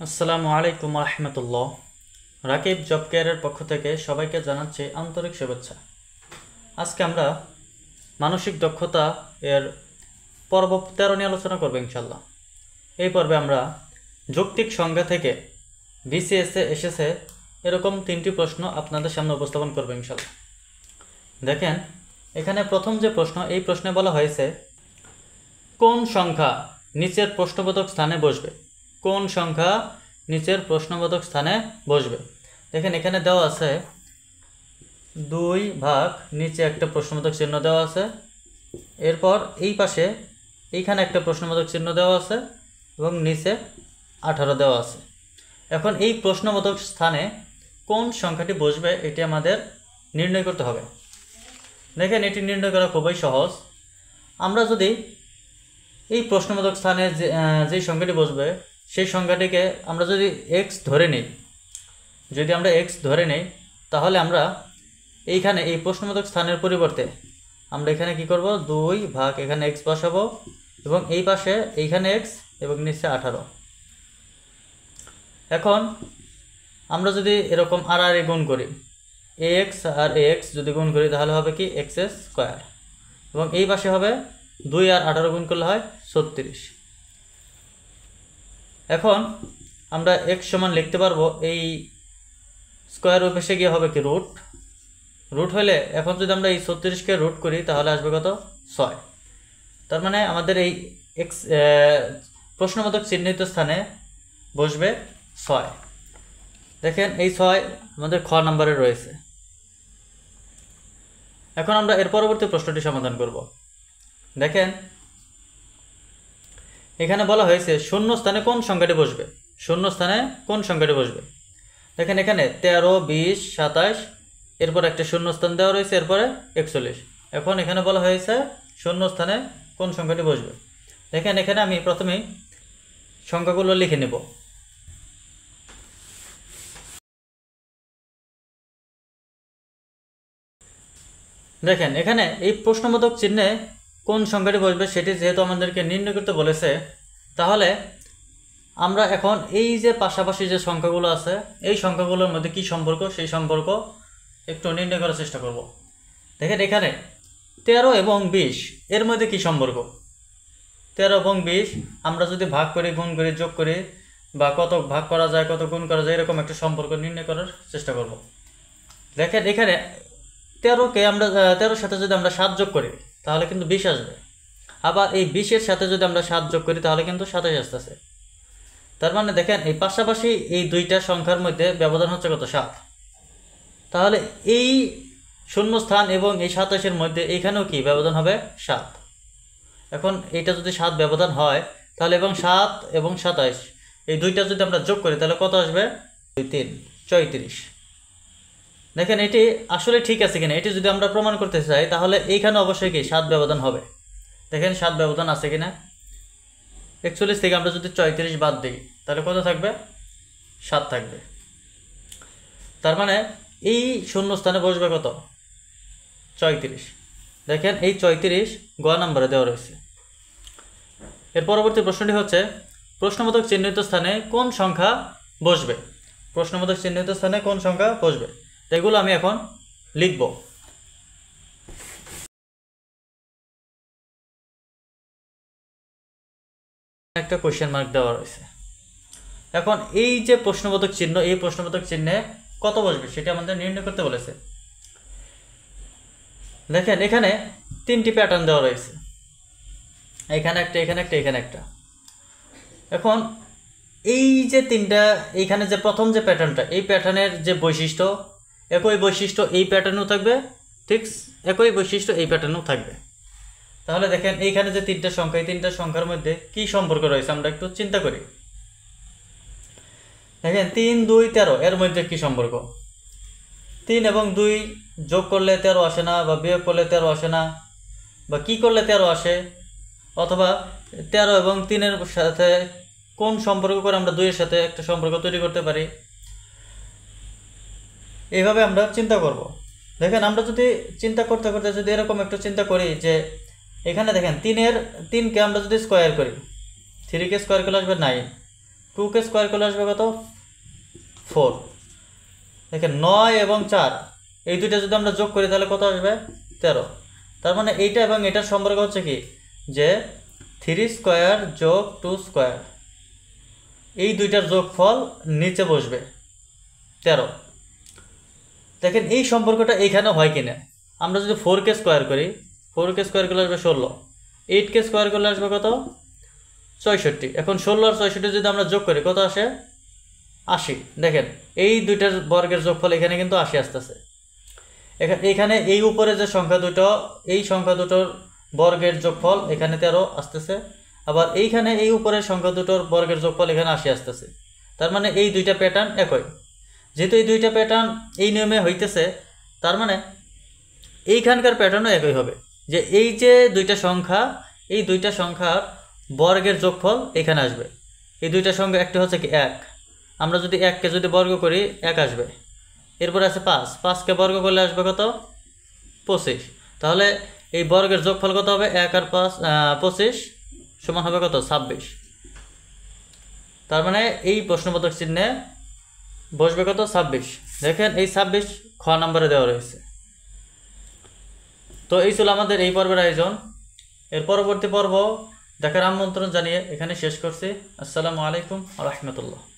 আসসালামু আলাইকুম রহমতুল্লাহ। রাকিব জব কেয়ারের পক্ষ থেকে সবাইকে জানাচ্ছি আন্তরিক শুভেচ্ছা। আজকে আমরা মানসিক দক্ষতা এর পর্ব 13 নিয়ে আলোচনা করব ইনশাল্লাহ। এই পর্বে আমরা যৌক্তিক সংজ্ঞা থেকে বিসিএসে এসেছে এরকম 3টি প্রশ্ন আপনাদের সামনে উপস্থাপন করব ইনশাল্লাহ। দেখেন, এখানে প্রথম যে প্রশ্ন, এই প্রশ্নে বলা হয়েছে কোন সংখ্যা নিচের প্রশ্নবোধক স্থানে বসবে। কোন সংখ্যা নিচের প্রশ্নবোধক স্থানে বসবে। দেখেন, এখানে দেওয়া আছে 2 ভাগ, নিচে একটা প্রশ্নবোধক চিহ্ন দেওয়া আছে, এরপর এই পাশে এইখানে একটা প্রশ্নবোধক চিহ্ন দেওয়া আছে এবং নিচে 18 দেওয়া আছে। এখন এই প্রশ্নবোধক স্থানে কোন সংখ্যাটি বসবে এটি আমাদের নির্ণয় করতে হবে। দেখেন, এটি নির্ণয় করা খুবই সহজ। আমরা যদি এই প্রশ্নবোধক স্থানে যে সংখ্যাটি বসবে সেই সংখ্যাটিকে আমরা যদি এক্স ধরে নিই, তাহলে আমরা এইখানে এই প্রশ্নবোধক স্থানের পরিবর্তে আমরা এখানে কি করব, 2 ভাগ এখানে এক্স বসাবো এবং এই পাশে এইখানে এক্স এবং নিচে 18। এখন আমরা যদি এরকম আর গুণ করি, এক্স আর এক্স যদি গুণ করি তাহলে হবে কি এক্স স্কোয়ার, এবং এই পাশে হবে 2 আর 18 গুণ করলে হয় 36। এখন আমরা এক্স সমান লিখতে পারবো, এই স্কোয়ার ওই পাশে গিয়ে হবে কি রুট হলে, এখন যদি আমরা এই 36কে রুট করি তাহলে আসবে কত, 6। তার মানে আমাদের এই এক্স প্রশ্নবোধক চিহ্নিত স্থানে বসবে 6। দেখেন, এই 6 আমাদের খ নম্বরে রয়েছে। এখন আমরা এর পরবর্তী প্রশ্নটি সমাধান করব। দেখেন, এখানে বলা হয়েছে শূন্য স্থানে কোন সংখ্যাটি বসবে। দেখেন, এখানে 13, 20, 27, এরপর একটা শূন্য স্থান দেওয়া রয়েছে, এরপরে 41। এখন এখানে বলা হয়েছে শূন্য স্থানে কোন সংখ্যাটি বসবে। দেখেন, এখানে আমি প্রথমেই সংখ্যাগুলো লিখে নেব। দেখেন, এখানে এই প্রশ্নবোধক চিহ্নে কোন সংখ্যাটি বসবে সেটি যেহেতু আমাদেরকে নির্ণয় করতে বলেছে, তাহলে আমরা এখন এই যে পাশাপাশি যে সংখ্যাগুলো আছে এই সংখ্যাগুলোর মধ্যে কি সম্পর্ক সেই সম্পর্ক একটু নির্ণয় করার চেষ্টা করব। দেখেন, এখানে 13 এবং 20 এর মধ্যে কি সম্পর্ক। 13 এবং 20 আমরা যদি ভাগ করি, গুণ করি, যোগ করি, বা কত ভাগ করা যায়, কত গুণ করা যায়, এরকম একটা সম্পর্ক নির্ণয় করার চেষ্টা করব। দেখেন, এখানে 13কে আমরা 13 সাথে যদি আমরা 7 যোগ করি তাহলে কিন্তু 20 আসবে। আবার এই 20-এর সাথে যদি আমরা 7 যোগ করি তাহলে কিন্তু 27 আসতেছে। তার মানে দেখেন, এই পাশাপাশি এই দুইটা সংখ্যার মধ্যে ব্যবধান হচ্ছে কত, 7। তাহলে এই শূন্য স্থান এবং এই 27-এর মধ্যে এইখানেও কি ব্যবধান হবে, 7। এখন এইটা যদি 7 ব্যবধান হয় তাহলে এবং 7 এবং 27 এই দুইটা যদি আমরা যোগ করি তাহলে কত আসবে, 2, 3, 34। দেখেন, এটি আসলে ঠিক আছে কিনা এটি যদি আমরা প্রমাণ করতে চাই তাহলে এইখানে অবশ্যই কি 7 ব্যবধান হবে। দেখেন, 7 ব্যবধান আছে কিনা। 41 থেকে আমরা যদি 34 বাদ দিই তাহলে কত থাকবে, 7 থাকবে। তার মানে এই শূন্য স্থানে বসবে কত, 34। দেখেন, এই 34 গ নম্বরে দেওয়া রয়েছে। এর পরবর্তী প্রশ্নটি হচ্ছে প্রশ্নবোধক চিহ্নিত স্থানে কোন সংখ্যা বসবে। এগুলো আমি এখন লিখব। একটা কোশ্চেন মার্ক দেওয়া রয়েছে। এখন এই যে প্রশ্নবোধক চিহ্ন, এই প্রশ্নবোধক চিহ্নে কত বসবে সেটা আমাদের নির্ণয় করতে বলেছে। দেখেন, এখানে 3টি প্যাটার্ন দেওয়া রয়েছে, এখানে একটা, এখানে একটা, এখানে একটা। এখন এই যে তিনটা, এইখানে যে প্রথম যে প্যাটার্নটা, এই প্যাটার্নের যে বৈশিষ্ট্য, একই বৈশিষ্ট্য এই প্যাটার্নেও থাকবে, ঠিক একই বৈশিষ্ট্য এই প্যাটার্নেও থাকবে। তাহলে দেখেন, এইখানে যে 3টা সংখ্যা, এই 3টা সংখ্যার মধ্যে কি সম্পর্ক রয়েছে আমরা একটু চিন্তা করি। দেখেন, 3, 2, 13 এর মধ্যে কি সম্পর্ক। 3 এবং 2 যোগ করলে 13 আসে না, বা বিয়োগ করলে 13 আসে না, বা কি করলে 13 আসে, অথবা 13 এবং 3-এর সাথে কোন সম্পর্ক করে আমরা 2-এর সাথে একটা সম্পর্ক তৈরি করতে পারি। এইভাবে আমরা চিন্তা করব। দেখেন, আমরা যদি চিন্তা করতে করতে যদি এরকম একটু চিন্তা করি যে এখানে দেখেন 3কে আমরা যদি স্কোয়ার করি, 3কে স্কোয়ার করলে আসবে 9, 2কে স্কোয়ার করলে আসবে কত 4। দেখেন 9 এবং 4 এই দুইটা যদি আমরা যোগ করি তাহলে কত আসবে 13। তার মানে এইটা এবং এটার সম্পর্ক হচ্ছে কি যে 3 স্কোয়ার যোগ 2 স্কোয়ার, এই দুইটার যোগফল নিচে বসবে 13। দেখেন এই সম্পর্কটা এইখানে হয় কিনা। আমরা যদি 4কে স্কোয়ার করি, 4কে স্কোয়ার করলে আসবে 16, 8কে স্কোয়ার করলে আসবে কত 64। এখন 16 আর 64 যদি আমরা যোগ করি কত আসে 80। দেখেন এই দুইটার বর্গের যোগফল এখানে কিন্তু 80 আসতেছে। এখানে এই উপরে যে সংখ্যা দুটো, এই সংখ্যা দুটোর বর্গের যোগফল এখানে 13 আসতেছে, আবার এইখানে এই উপরের সংখ্যা দুটোর বর্গের যোগফল এখানে 80 আসতেছে। তার মানে এই দুইটা প্যাটার্ন একই। যেহেতু এই দুইটা প্যাটার্ন এই নিয়মে হইতেছে, তার মানে এইখানকার প্যাটার্নও একই হবে, যে এই যে দুইটা সংখ্যা, এই দুইটা সংখ্যার বর্গের যোগফল এখানে আসবে। এই দুইটা সংখ্যা একটা হচ্ছে কি 1, আমরা যদি 1কে যদি বর্গ করি 1 আসবে। এরপরে আছে 5, 5কে বর্গ করলে আসবে কত 25। তাহলে এই বর্গের যোগফল কত হবে 1 আর 5 25 সমান হবে কত 26। তার মানে এই প্রশ্নবোধক চিহ্নে বসবে কত 26। দেখেন এই 26 খ নম্বরে দেওয়া রয়েছে। তো এই ছিল আমাদের এই পর্বের আয়োজন। এর পরবর্তী পর্ব দেখার আমন্ত্রণ জানিয়ে এখানে শেষ করছি। আসসালামু আলাইকুম ওয়া রাহমাতুল্লাহ।